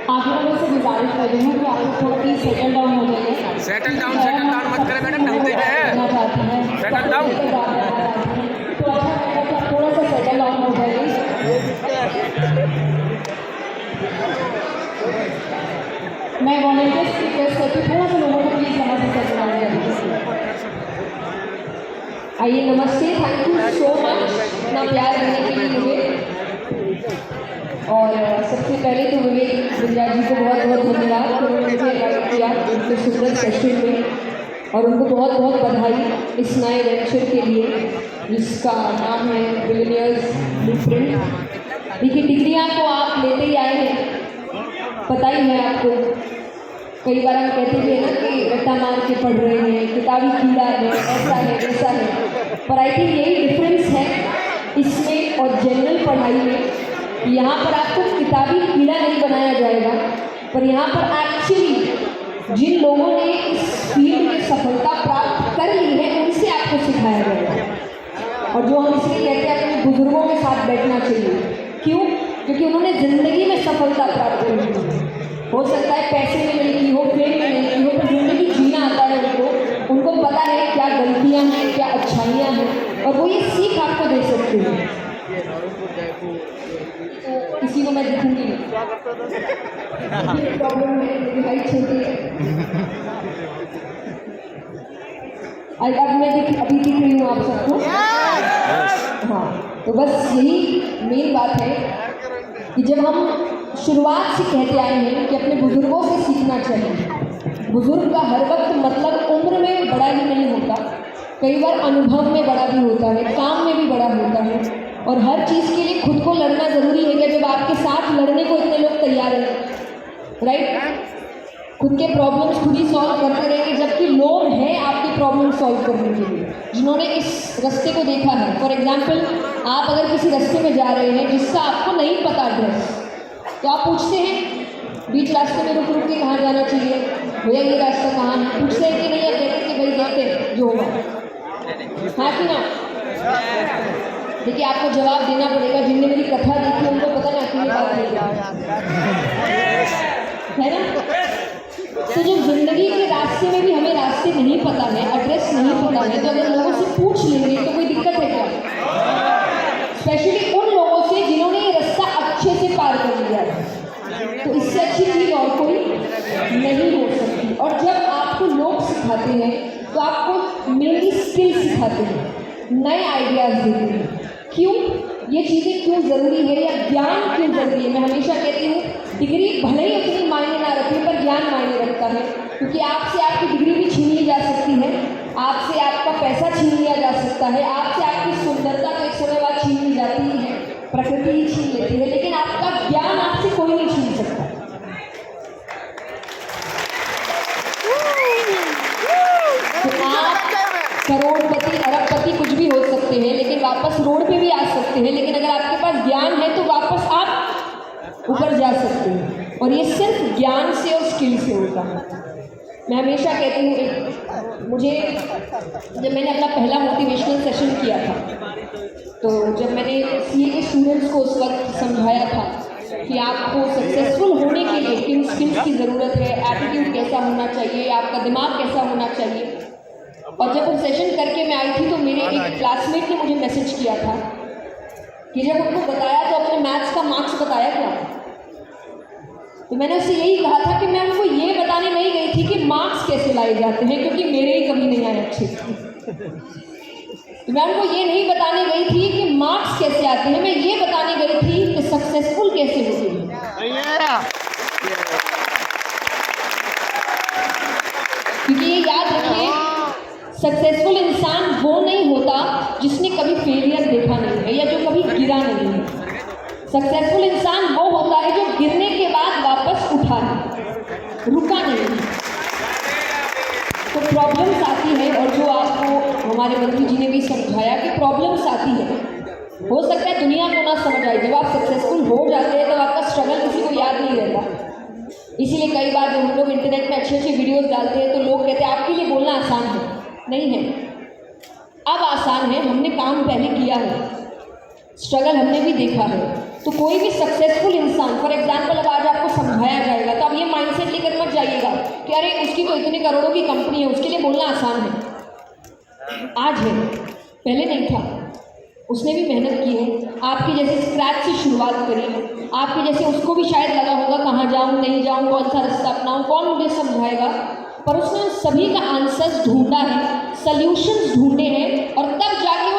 आप लोगों से गुजारिश कर रही हूँ कि आप लोग थोड़ा प्लीज सेटल डाउन हो जाइए। सेटल डाउन मत करें मैडम, ढंगते हैं। Settle down. तो अच्छा रहेगा कि आप थोड़ा सा सेटल डाउन हो जाइए। मैं वॉलंटियर्स रिक्वेस्ट करती हूँ थोड़ा सा लोगों को प्लीज यहाँ से सेटल डाउन करिए। आइए, नमस्ते, थैंक यू सो मच इतना प्यार देने के लिए मुझे। और सबसे पहले तो विवेक गुंजा जी को बहुत बहुत धन्यवाद कि उन्होंने मुझे इन्वाइट किया उनके सुंदर सेशन में, और उनको बहुत बहुत बधाई इस नए वेंचर के लिए जिसका नाम है बिलियनियर्स ब्लूप्रिंट। देखिए, डिग्रियाँ तो आप लेते ही आए हैं, पता ही है आपको। कई बार हम कहते भी हैं ना कि रट्टा मार के पढ़ रहे हैं, किताबी कीड़ा है, ऐसा है वैसा है, पर आई थिंक यही डिफरेंस है इसमें और जनरल पढ़ाई में। यहाँ पर आपको किताबी कीड़ा नहीं बनाया जाएगा, पर यहाँ पर एक्चुअली जिन लोगों ने इस फील्ड में सफलता प्राप्त कर ली है उनसे आपको सिखाया जाएगा। और जो हम इसलिए कहते हैं अपने बुजुर्गों के साथ बैठना चाहिए, क्यों? क्योंकि उन्होंने ज़िंदगी में सफलता प्राप्त कर ली है। हो सकता है पैसे में नहीं की हो, फेम में नहीं की हो, पर ज़िंदगी जीना आता है उनको पता है क्या गलतियाँ हैं, क्या अच्छाइयाँ हैं, और वो ये सीख आपको दे सकते हैं। तो किसी को मैं दिखूंगी नहीं, प्रॉब्लम है, मेरी हाइट छोटी है। अब मैं अभी दिख रही हूँ आप सबको। हाँ, तो बस यही मेन बात है कि जब हम शुरुआत से कहते आए हैं कि अपने बुजुर्गों से सीखना चाहिए। बुजुर्ग का हर वक्त मतलब उम्र में बड़ा ही नहीं होता, कई बार अनुभव में बड़ा भी होता है, काम में भी बड़ा होता है, और हर चीज़ के लिए खुद को लड़ना ज़रूरी है। जब आपके साथ लड़ने को इतने लोग तैयार हैं, राइट? खुद के प्रॉब्लम्स खुद ही सॉल्व करते रहेंगे, जबकि लोग हैं आपके प्रॉब्लम सॉल्व करने के लिए जिन्होंने इस रास्ते को देखा है। फॉर एग्जाम्पल, आप अगर किसी रास्ते में जा रहे हैं जिसका आपको नहीं पता एड्रेस, तो आप पूछते हैं बीच रास्ते में रुक के कहाँ जाना चाहिए, भैया ये रास्ता कहाँ है, पूछते हैं कि नहीं, आप कहते कि भाई देखते जो होगा। हाँ कि ना? देखिए, आपको जवाब देना पड़ेगा। जिनने मेरी कथा देखी उनको पता ना कि ये बात है ना। तो जब जिंदगी के रास्ते में भी हमें रास्ते नहीं पता है, एड्रेस नहीं पता है, तो अगर लोगों से पूछ लेंगे तो कोई दिक्कत है क्या? स्पेशली उन लोगों से जिन्होंने ये रास्ता अच्छे से पार कर लिया है, तो इससे अच्छी चीज़ और कोई नहीं हो सकती। और जब आपको लोग सिखाते हैं तो आपको मेरी स्किल सिखाते हैं, नए आइडियाज़ देते हैं। क्यों ये चीज़ें क्यों ज़रूरी है, या ज्ञान क्यों ज़रूरी है? मैं हमेशा कहती हूँ डिग्री भले ही उतनी मायने ना रखे, पर ज्ञान मायने रखता है। क्योंकि आपसे आपकी डिग्री भी छीन ली जा सकती है, आपसे आपका पैसा छीन लिया जा सकता है, आपसे आपकी सुंदरता तो एक समय बाद छीन ली जाती ही है, प्रकृति ही छीन लेती है, लेकिन आपका ज्ञान आपसे कोई नहीं छीन सकता। तो आप करोड़पति अरबपति कुछ भी हो सकते हैं, लेकिन वापस रोड पे भी आ सकते हैं। लेकिन अगर आपके पास ज्ञान है तो वापस आप ऊपर जा सकते हैं, और ये सिर्फ ज्ञान से और स्किल से होता है। मैं हमेशा कहती हूँ, मुझे जब मैंने अपना पहला मोटिवेशनल सेशन किया था, तो जब मैंने सीए के स्टूडेंट्स को उस वक्त समझाया था कि आपको सक्सेसफुल होने के लिए किन स्किल्स की ज़रूरत है, एटीट्यूड कैसा होना चाहिए, आपका दिमाग कैसा होना चाहिए। और जब वो सेशन करके मैं आई थी तो मेरे एक क्लासमेट ने मुझे मैसेज किया था कि जब उनको बताया तो अपने मैथ्स का मार्क्स बताया क्या? तो मैंने उससे यही कहा था कि मैं उनको ये बताने नहीं गई थी कि मार्क्स कैसे लाए जाते हैं, क्योंकि मेरे ही कभी नहीं आए अच्छे। तो मैं उनको ये नहीं बताने गई थी कि मार्क्स कैसे आते हैं, मैं ये बताने गई थी कि सक्सेसफुल कैसे होते हैं। क्योंकि ये याद रखिए, सक्सेसफुल इंसान वो नहीं होता जिसने कभी फेलियर देखा नहीं है या जो कभी गिरा नहीं है। सक्सेसफुल इंसान वो होता है जो गिरने के बाद वापस उठा है, रुका नहीं। तो प्रॉब्लम्स आती है, और जो आपको हमारे मंत्री जी ने भी समझाया कि प्रॉब्लम्स आती है, हो सकता है दुनिया को ना समझ आए। जब आप सक्सेसफुल हो जाते हैं तो आपका स्ट्रगल किसी को याद नहीं रहता। इसीलिए कई बार जब हम लोग इंटरनेट में अच्छे अच्छे वीडियोस डालते हैं तो लोग कहते हैं आपके लिए बोलना आसान है। नहीं है, अब आसान है, हमने काम पहले किया है, स्ट्रगल हमने भी देखा है। तो कोई भी सक्सेसफुल इंसान, फॉर एग्जाम्पल, अब आज आपको समझाया जाएगा माइंडसेट लेकर मत जाइएगा कि अरे उसकी तो इतने करोड़ों की कंपनी है, उसके लिए बोलना आसान है। आज है, पहले नहीं था। उसने भी मेहनत की है, आपके जैसे स्क्रैच से शुरुआत करी, आपके जैसे उसको भी शायद लगा होगा कहाँ जाऊँ नहीं जाऊँ, कौन सा रास्ता अपनाऊँ, कौन मुझे समझाएगा, पर उसने सभी का आंसर्स ढूंढा है, सल्यूशंस ढूंढे हैं और तब जाके वो